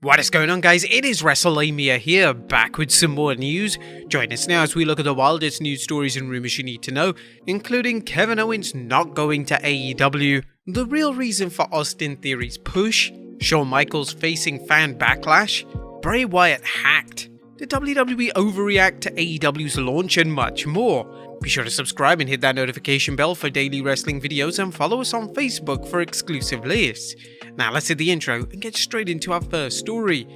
What is going on, guys? It is Wrestlelamia here, back with some more news. Join us now as we look at the wildest news stories and rumors you need to know, including Kevin Owens not going to AEW, the real reason for Austin Theory's push, Shawn Michaels facing fan backlash, Bray Wyatt hacked, did WWE overreact to AEW's launch, and much more. Be sure to subscribe and hit that notification bell for daily wrestling videos, and follow us on Facebook for exclusive lists. Now let's hit the intro and get straight into our first story.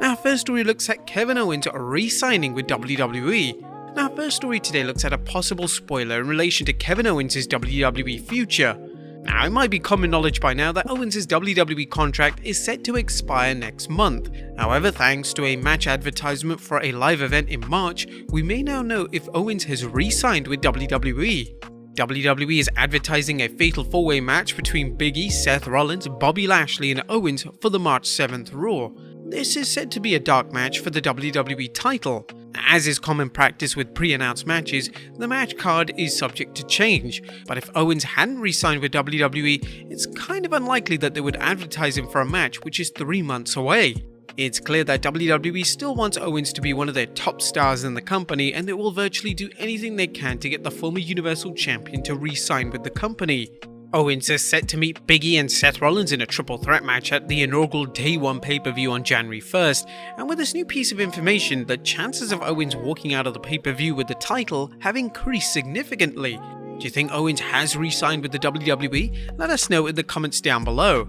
Now our first story looks at Kevin Owens re-signing with WWE. Now our first story today looks at a possible spoiler in relation to Kevin Owens' WWE future. Now, it might be common knowledge by now that Owens' WWE contract is set to expire next month. However, thanks to a match advertisement for a live event in March, we may now know if Owens has re-signed with WWE. WWE is advertising a fatal four-way match between Big E, Seth Rollins, Bobby Lashley and Owens for the March 7th Raw. This is said to be a dark match for the WWE title. As is common practice with pre-announced matches, the match card is subject to change, but if Owens hadn't re-signed with WWE, it's kind of unlikely that they would advertise him for a match which is 3 months away. It's clear that WWE still wants Owens to be one of their top stars in the company, and they will virtually do anything they can to get the former Universal Champion to re-sign with the company. Owens is set to meet Big E and Seth Rollins in a triple threat match at the inaugural Day 1 pay-per-view on January 1st, and with this new piece of information, the chances of Owens walking out of the pay-per-view with the title have increased significantly. Do you think Owens has re-signed with the WWE? Let us know in the comments down below.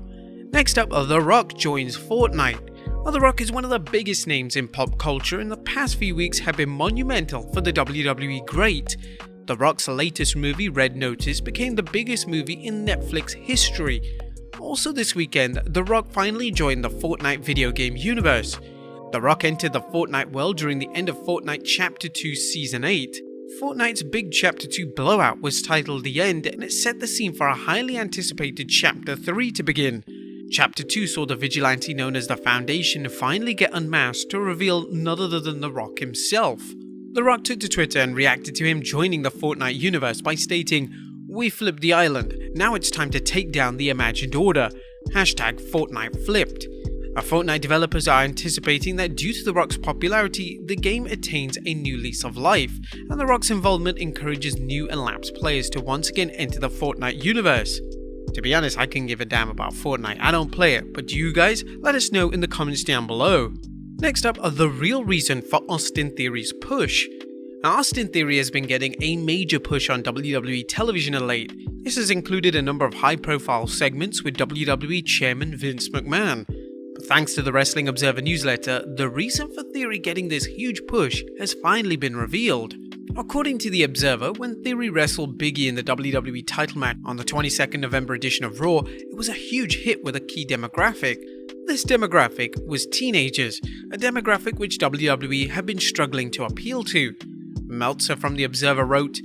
Next up, The Rock joins Fortnite. The Rock is one of the biggest names in pop culture, and the past few weeks have been monumental for the WWE great. The Rock's latest movie, Red Notice, became the biggest movie in Netflix history. Also this weekend, The Rock finally joined the Fortnite video game universe. The Rock entered the Fortnite world during the end of Fortnite Chapter 2 Season 8. Fortnite's big Chapter 2 blowout was titled The End, and it set the scene for a highly anticipated Chapter 3 to begin. Chapter 2 saw the vigilante known as the Foundation finally get unmasked to reveal none other than The Rock himself. The Rock took to Twitter and reacted to him joining the Fortnite universe by stating, "We flipped the island, now it's time to take down the imagined order. Hashtag Fortnite flipped." Fortnite developers are anticipating that due to The Rock's popularity, the game attains a new lease of life, and The Rock's involvement encourages new and lapsed players to once again enter the Fortnite universe. To be honest, I can give a damn about Fortnite, I don't play it, but do you guys? Let us know in the comments down below. Next up, the real reason for Austin Theory's push. Now, Austin Theory has been getting a major push on WWE television of late. This has included a number of high-profile segments with WWE Chairman Vince McMahon. But thanks to the Wrestling Observer newsletter, the reason for Theory getting this huge push has finally been revealed. According to the Observer, when Theory wrestled Big E in the WWE title match on the 22nd November edition of Raw, it was a huge hit with a key demographic. This demographic was teenagers, a demographic which WWE had been struggling to appeal to. Meltzer from The Observer wrote,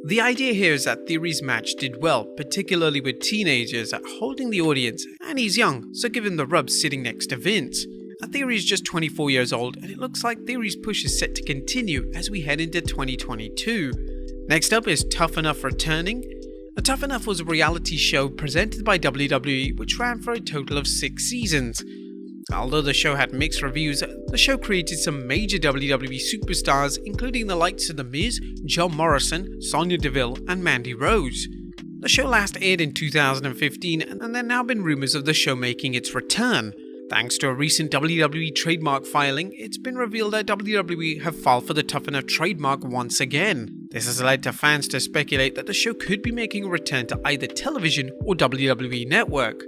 "The idea here is that Theory's match did well, particularly with teenagers, at holding the audience, and he's young, so give him the rub sitting next to Vince. Theory is just 24 years old, and it looks like Theory's push is set to continue as we head into 2022. Next up is Tough Enough returning. Tough Enough was a reality show presented by WWE which ran for a total of 6 seasons. Although the show had mixed reviews, the show created some major WWE superstars, including the likes of The Miz, John Morrison, Sonya Deville, and Mandy Rose. The show last aired in 2015, and there have now been rumors of the show making its return. Thanks to a recent WWE trademark filing, it's been revealed that WWE have filed for the Tough Enough trademark once again. This has led to fans to speculate that the show could be making a return to either television or WWE Network.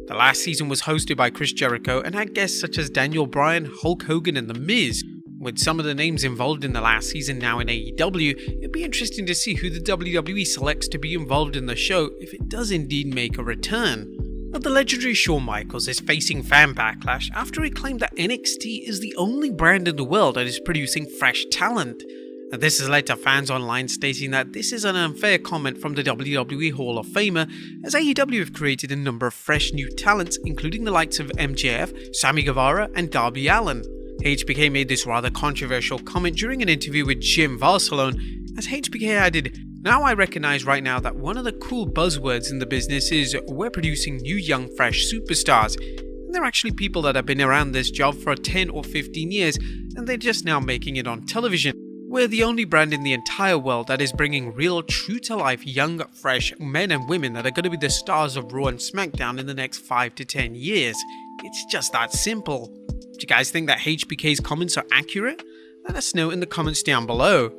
The last season was hosted by Chris Jericho and had guests such as Daniel Bryan, Hulk Hogan and The Miz. With some of the names involved in the last season now in AEW, it'd be interesting to see who the WWE selects to be involved in the show if it does indeed make a return. The legendary Shawn Michaels is facing fan backlash after he claimed that NXT is the only brand in the world that is producing fresh talent. This has led to fans online stating that this is an unfair comment from the WWE Hall of Famer, as AEW have created a number of fresh new talents, including the likes of MJF, Sammy Guevara and Darby Allin. HBK made this rather controversial comment during an interview with Jim Varsalone, as HBK added, Now I recognize right now that one of the cool buzzwords in the business is we're producing new young fresh superstars. And they're actually people that have been around this job for 10 or 15 years and they're just now making it on television. We're the only brand in the entire world that is bringing real, true-to-life, young, fresh men and women that are going to be the stars of Raw and SmackDown in the next 5 to 10 years. It's just that simple. Do you guys think that HBK's comments are accurate? Let us know in the comments down below.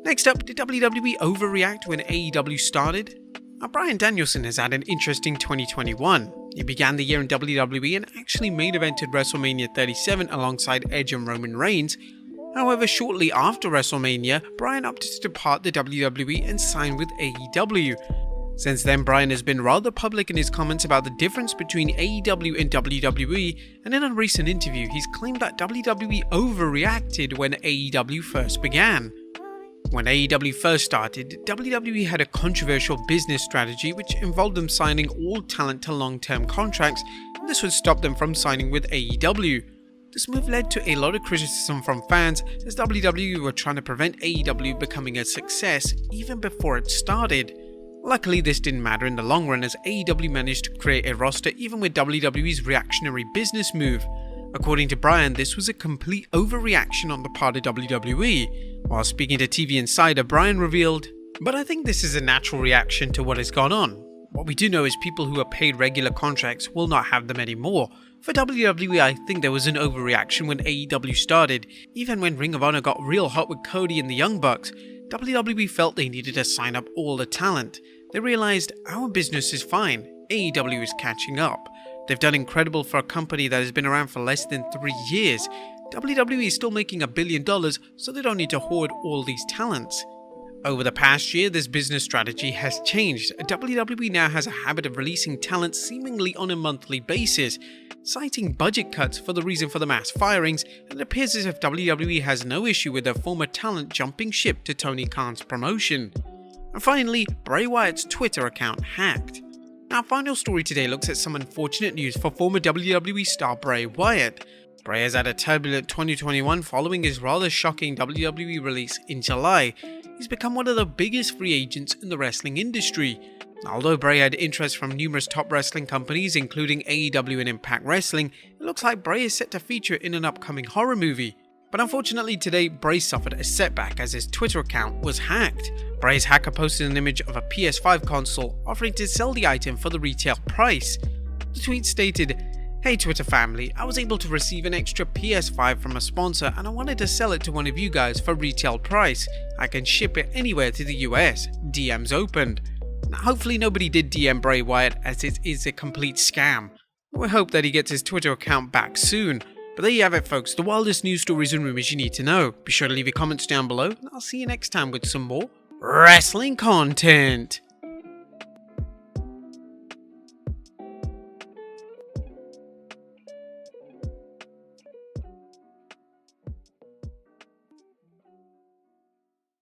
Next up, did WWE overreact when AEW started? Now, Bryan Danielson has had an interesting 2021. He began the year in WWE and actually main evented WrestleMania 37 alongside Edge and Roman Reigns. However, shortly after WrestleMania, Bryan opted to depart the WWE and sign with AEW. Since then, Bryan has been rather public in his comments about the difference between AEW and WWE, and in a recent interview, he's claimed that WWE overreacted when AEW first began. When AEW first started, WWE had a controversial business strategy which involved them signing all talent to long-term contracts, and this would stop them from signing with AEW. This move led to a lot of criticism from fans as WWE were trying to prevent AEW becoming a success even before it started. Luckily, this didn't matter in the long run as AEW managed to create a roster even with WWE's reactionary business move. According to Bryan, this was a complete overreaction on the part of WWE. While speaking to TV Insider, Bryan revealed, "But I think this is a natural reaction to what has gone on. What we do know is people who are paid regular contracts will not have them anymore. For WWE, I think there was an overreaction when AEW started. Even when Ring of Honor got real hot with Cody and the Young Bucks, WWE felt they needed to sign up all the talent. They realized our business is fine, AEW is catching up. They've done incredible for a company that has been around for less than 3 years. WWE is still making $1 billion, so they don't need to hoard all these talents." Over the past year, this business strategy has changed. WWE now has a habit of releasing talent seemingly on a monthly basis, citing budget cuts for the reason for the mass firings, and it appears as if WWE has no issue with their former talent jumping ship to Tony Khan's promotion. And finally, Bray Wyatt's Twitter account hacked. Our final story today looks at some unfortunate news for former WWE star Bray Wyatt. Bray has had a turbulent 2021 following his rather shocking WWE release in July. He's become one of the biggest free agents in the wrestling industry. Although Bray had interest from numerous top wrestling companies including AEW and Impact Wrestling, it looks like Bray is set to feature in an upcoming horror movie. But unfortunately today, Bray suffered a setback as his Twitter account was hacked. Bray's hacker posted an image of a PS5 console offering to sell the item for the retail price. The tweet stated, "Hey Twitter family, I was able to receive an extra PS5 from a sponsor and I wanted to sell it to one of you guys for retail price. I can ship it anywhere to the US. DMs opened." Now, hopefully nobody did DM Bray Wyatt as it is a complete scam. We hope that he gets his Twitter account back soon. But there you have it folks, the wildest news stories and rumors you need to know. Be sure to leave your comments down below and I'll see you next time with some more wrestling content.